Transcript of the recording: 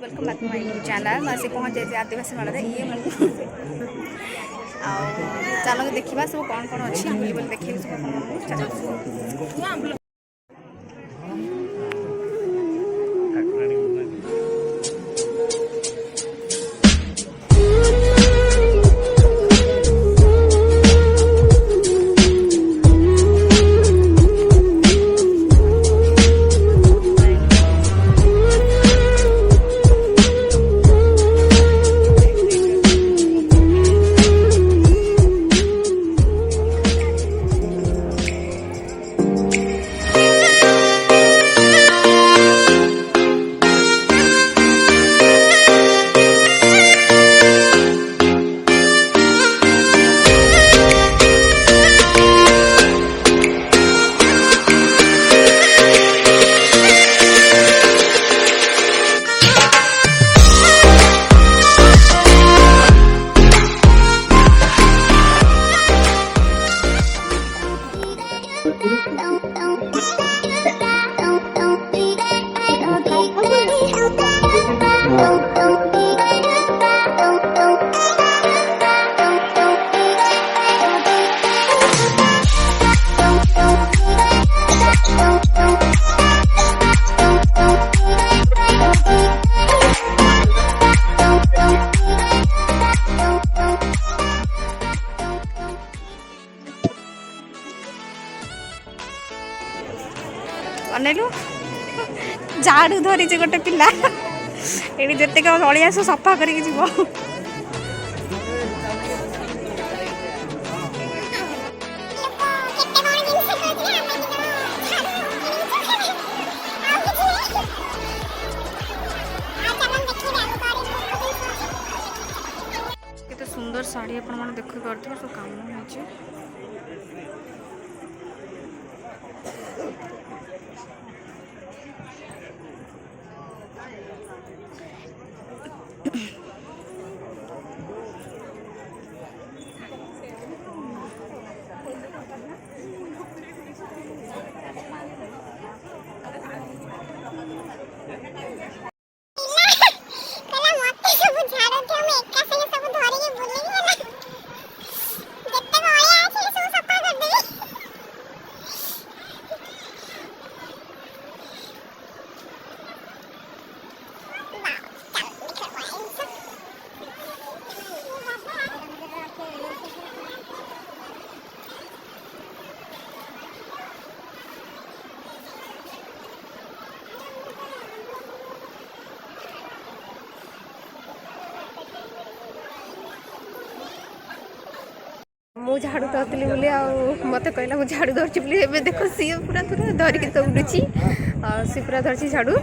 welcome back to my channel मैं से पहुँच जाए आदिवासी मेला ये चलो देखा सब कौन कौन अच्छी बोली देखिए सब अनेलु झाड़ू धरी गोटे पिला ये जिते अलिया सब सफा करके जीव केते सुंदर साड़ी आपण देखि पार्थिबे सब काम होचे मु झाड़ू धरती बोली मत कहला झाड़ू धरची बोली देखो सी पूरा पूरा धरिकी तो उड़ुची सी पूरा धरची झाड़ू